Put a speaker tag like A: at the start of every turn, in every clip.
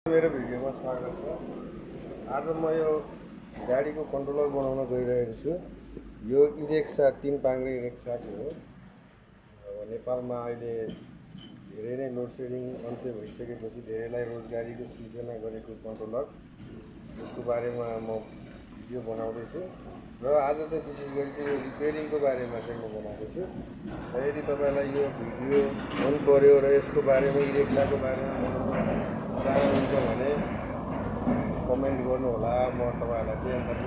A: मेरो भिडियोमा स्वागत छ। आज म यो गाडीको कन्ट्रोलर बनाउन गइरहेको छु। यो इरेक्सा 3 पाङ्ग्रे इरेक्साको हो। अब नेपालमा अहिले धेरै नै लोड सेडिङ अन्त्य भइसकेपछि धेरैलाई रोजगारीको सृजना गरेको कन्ट्रोलर, यसको बारेमा म भिडियो बनाउँदैछु। र आज चाहिँ विशेष गरी चाहिँ यो रिपेयरिङको बारेमा चाहिँ म बनाउँदैछु। र यदि तपाईँलाई यो भिडियो मन पर्यो र यसको बारेमा इरेक्साको बारेमा बनाउन चाहनुहुन्छ भने कमेन्ट गर्नुहोला। म तपाईँहरूलाई त्यही अनुसार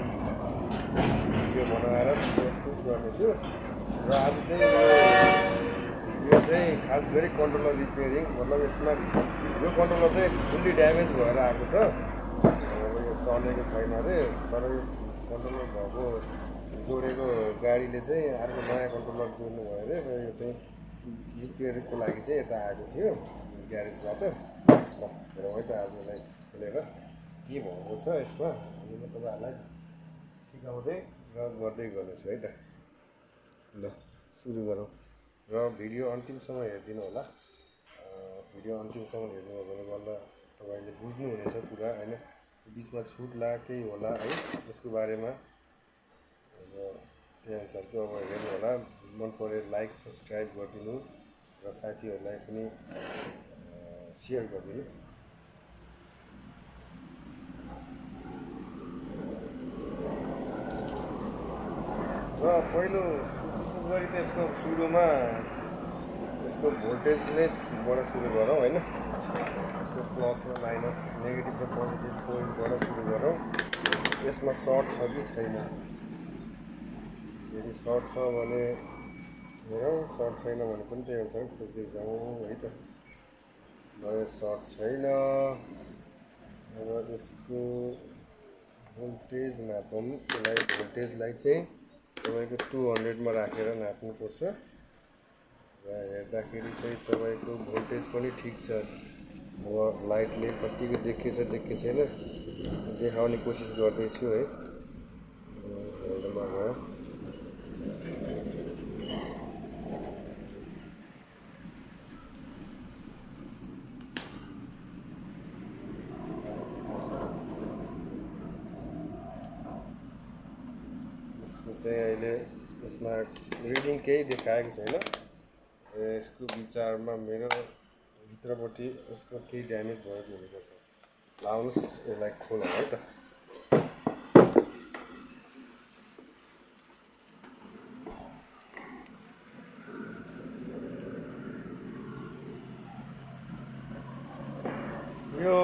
A: भिडियो बनाएर प्रस्तुत गर्नेछु। र आज चाहिँ यो चाहिँ खास गरी कन्ट्रोलर रिपेयरिङ, मतलब यसमा यो कन्ट्रोलर चाहिँ फुल्ली ड्यामेज भएर आएको छ। अब यो चलेको छैन अरे, तर यो कन्ट्रोलर भएको जोडेको गाडीले चाहिँ अर्को नयाँ कन्ट्रोलर जोड्नु भयो अरे। र यो चाहिँ रिपेयरको लागि चाहिँ यता आएको थियो ग्यारेजबाट। र है त आजलाई खोलेर के भएको छ यसमा अनि म तपाईँहरूलाई सिकाउँदै र गर्दै गर्नेछु है त। ल सुरु गरौँ र भिडियो अन्तिमसम्म हेरिदिनु होला। भिडियो अन्तिमसम्म हेर्नुभयो भने बल्ल तपाईँले बुझ्नुहुनेछ कुरा होइन, बिचमा छुट्ला केही होला है यसको बारेमा। अब त्यही अनुसारको अब हेर्नु होला। मन पऱ्यो लाइक सब्सक्राइब गरिदिनु र साथीहरूलाई पनि सेयर गरिदिनु। र पहिलो विशेष गरी त यसको सुरुमा यसको भोल्टेज नै बाट सुरु गरौँ होइन। यसको प्लस र माइनस, नेगेटिभ र पोजिटिभ पोइन्टबाट सुरु गरौँ। यसमा सर्ट छ कि छैन, यदि सर्ट छ भने हेरौँ, सर्ट छैन भने पनि त्यही अनुसार खोज्दै जाउँ है त। ल यो सर्ट छैन। अब यसको भोल्टेज नापौँ। यसलाई भोल्टेजलाई चाहिँ तपाईँको 200 मा राखेर नाप्नुपर्छ। र हेर्दाखेरि चाहिँ तपाईँको भोल्टेज पनि ठिक छ। अब लाइटले कतिको देखेछ छैन देखाउने कोसिस गर्दैछु है। होल्डमा गयो। यसको चाहिँ अहिले यसमा रिडिङ केही देखाएको छैन। यसको विचारमा मेरो भित्रपट्टि यसको केही ड्यामेज भएको हुनेको छ। लाउनुहोस् यसलाई खोलौँ है त। यो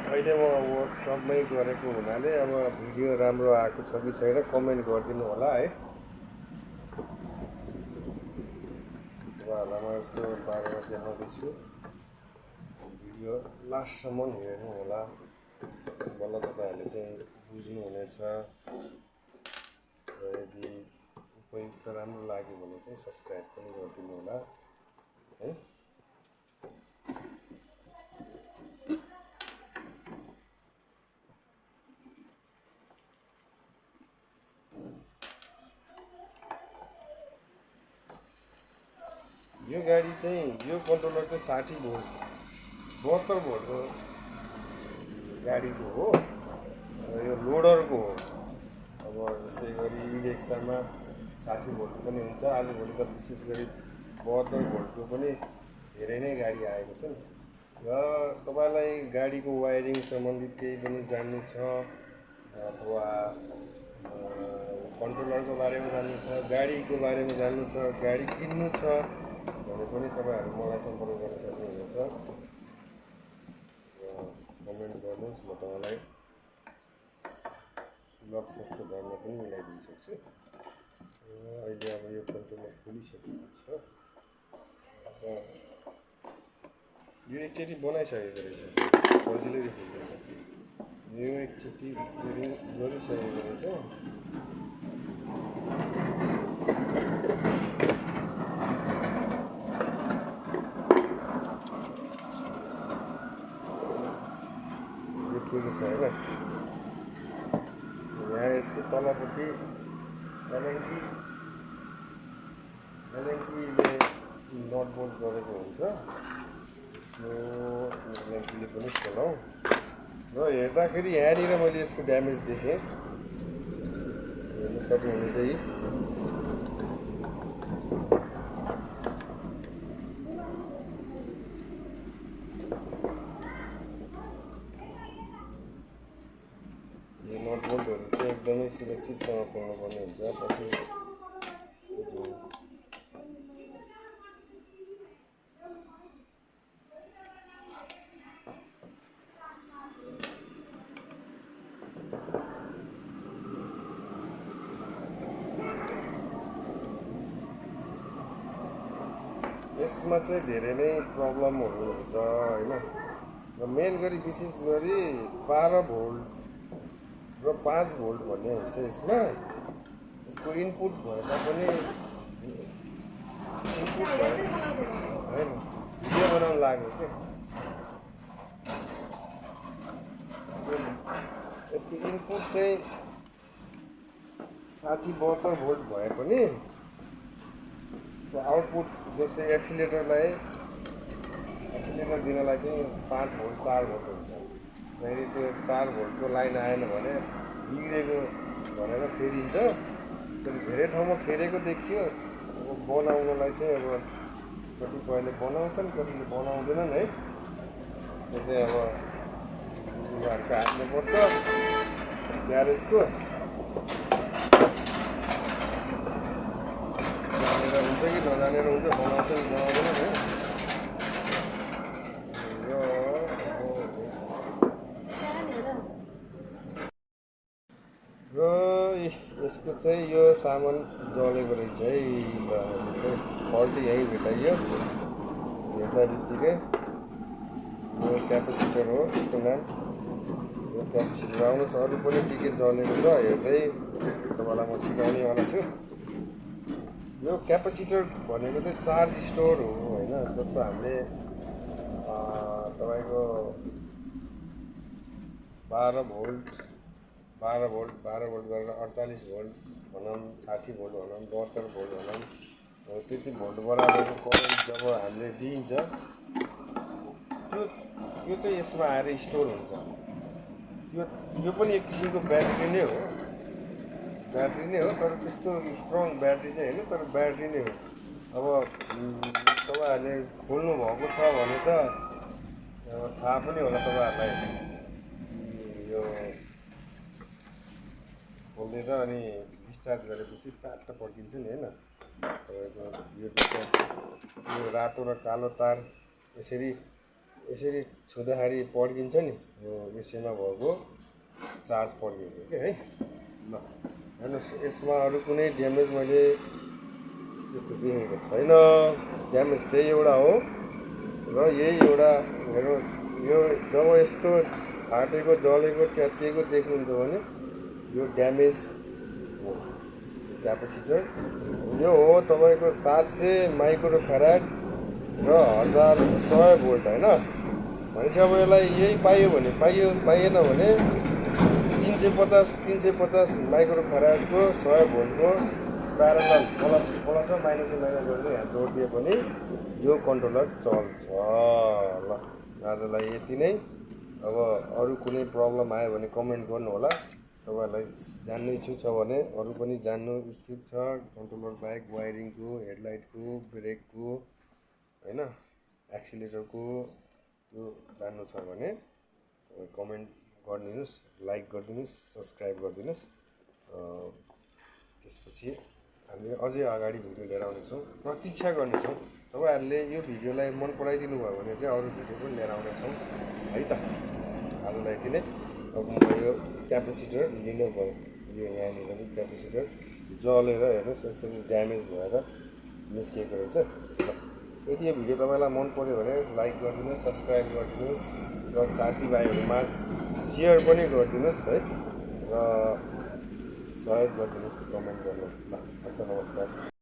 A: अहिले म वर्कसपमै गरेको हुनाले अब भिडियो राम्रो आएको छ कि छैन कमेन्ट गरिदिनु होला है। तपाईँहरूलाई म यसको बारेमा देखाउँदैछु। भिडियो लास्टसम्म हेर्नु होला, बल्ल तपाईँहरूले चाहिँ बुझ्नुहुनेछ। र यदि उपयुक्त राम्रो लाग्यो भने चाहिँ सब्सक्राइब पनि गरिदिनु होला है। यो गाडी चाहिँ यो कन्ट्रोलर चाहिँ 60 भोल्ट 72 भोल्टको गाडीको हो। र यो लोडरको हो। अब जस्तै गरी इरेक्सामा 60 भोल्ट पनि हुन्छ। आजभोलि त विशेष गरी 72 भोल्टको पनि धेरै नै गाडी आएको छ। र तपाईँलाई गाडीको वायरिङ सम्बन्धित केही पनि जान्नु छ अथवा कन्ट्रोलरको बारेमा जान्नु छ, गाडीको बारेमा जान्नु छ, गाडी किन्नु छ भने पनि तपाईँहरू मलाई सम्पर्क गर्न सक्नुहुनेछ। र कमेन्ट गर्नुहोस्, म तपाईँलाई सुलभ सस्तो दरमा पनि मिलाइदिन सक्छु। अहिले अब यो कन्ट्रोलर खोलिसकेको छ। यो एकचोटि बनाइसकेको रहेछ, सजिलै देखिँदैछ। यो एकचोटि रिपेयरिङ गरिसकेको रहेछ। देखिएको छ होइन। यहाँ यसको तलपट्टि एलेङ्कीले नट बोल्ट गरेको हुन्छ। सो एलेङ्कीले पनि खोलौँ। र हेर्दाखेरि यहाँनिर मैले यसको ड्यामेज देखेँ, हेर्न सक्नुहुनेछ यी नट बोल्टहरू चाहिँ एकदमै सुरक्षितसँग खोल्नुपर्ने हुन्छ। पछि यसमा चाहिँ धेरै नै प्रब्लमहरू हुन्छ होइन। र मेन गरी विशेष गरी 12 भोल्ट र 5 भोल्ट भन्ने हुन्छ यसमा। यसको इनपुट भए तापनि इनपुट भए होइन, भिडियो बनाउनु लाग्यो कि यसको इनपुट चाहिँ 60-72 भोल्ट भए पनि यसको आउटपुट जस्तै एक्सिलेटर दिनलाई चाहिँ 5 भोल्ट 4 भोल्ट हुन्छ। फेरि त्यो 4 भोल्टको लाइन आएन भने बिग्रेको भनेर फेरिन्छ। त्यो धेरै ठाउँमा फेरेको देखियो। अब बनाउनलाई चाहिँ अब कतिपयले बनाउँछन्, कतिले बनाउँदैनन् है। त्यो चाहिँ अब उनीहरूको हातमा पर्छ ग्यारेजको। जानेर हुन्छ कि नजानेर हुन्छ, बनाउँछ कि बनाउँदैनन् है। र यसको चाहिँ यो सामान जलेको रहेछ है। फल्टी यहीँ भेटाइयो हेर्दा बित्तिकै। यो क्यापेसिटर हो यसको नाम। यो क्यापेसिटर आउनुहोस्, अरू पनि के जलेको छ हेर्दै तपाईँलाई म सिकाउनेवाला छु। यो क्यापेसिटर भनेको चाहिँ चार्ज स्टोर हो होइन। जस्तो हामीले तपाईँको 12 भोल्ट गरेर 48 भोल्ट भनौँ, 60 भोल्ट भनौँ, 72 भोल्ट भनौँ, त्यति भोल्ट बराबरको करेन्ट जब हामीले दिइन्छ त्यो चाहिँ यसमा आएर स्टोर हुन्छ। यो पनि एक किसिमको ब्याट्री नै हो, तर त्यस्तो स्ट्रङ ब्याट्री चाहिँ होइन, तर ब्याट्री नै हो। अब तपाईँहरूले खोल्नु भएको छ भने त थाहा पनि होला तपाईँहरूलाई। यो खोलिदिएर अनि डिस्चार्ज गरेपछि प्याट्ट पड्किन्छ नि होइन। तपाईँको यो रातो र कालो तार यसरी छुँदाखेरि पड्किन्छ नि, हो यसैमा भएको चार्ज पड्किएको क्या है। ल हेर्नुहोस्, यसमा अरू कुनै ड्यामेज मैले त्यस्तो देखेको छैन। ड्यामेज त्यही एउटा हो र यही एउटा। हेर्नुहोस्, यो जब यस्तो फाटेको, जलेको, च्यातिएको देख्नुहुन्छ भने यो ड्यामेज हो क्यापेसिटर। यो हो तपाईँको 700 माइक्रो फ्याराड र 1100 भोल्ट होइन। भनेपछि अब यसलाई यही पाइयो भने पाइयो, पाइएन भने 350 माइक्रो फ्याराडको 100 भोल्टको प्यारलल प्लस र माइनस गरेर यहाँ जोडिदिए पनि यो कन्ट्रोलर चल्छ। ल आजलाई यति नै। अब अरू कुनै प्रब्लम आयो भने कमेन्ट गर्नु होला। तपाईँहरूलाई जान्नु इच्छुक छ भने अरू पनि जान्नु इच्छुक छ, कन्ट्रोलर बाहेक वायरिङको, हेडलाइटको, ब्रेकको होइन, एक्सिलेटरको, त्यो जान्नु छ भने कमेन्ट गरिदिनुहोस्, लाइक गरिदिनुहोस्, सब्सक्राइब गरिदिनुहोस्। त्यसपछि हामीले अझै अगाडि भिडियो लिएर आउनेछौँ, प्रतीक्षा गर्नेछौँ। तपाईँहरूले यो भिडियोलाई मन पराइदिनु भयो भने चाहिँ अरू भिडियो पनि लिएर आउनेछौँ है त। आजलाई यति नै। अब म यो क्यापेसिटर लिनु भयो, यो यहाँनिर पनि क्यापेसिटर जलेर हेर्नुहोस् यसरी ड्यामेज भएर निस्किएको रहेछ। यदि यो भिडियो तपाईँलाई मन पऱ्यो भने लाइक गरिदिनुहोस्, सब्सक्राइब गरिदिनुहोस् र साथीभाइहरूमा सेयर पनि गरिदिनुहोस् है, र सहयोग गरिदिनुहोस्, कमेन्ट गर्नुहोस्। ल हस्त नमस्कार।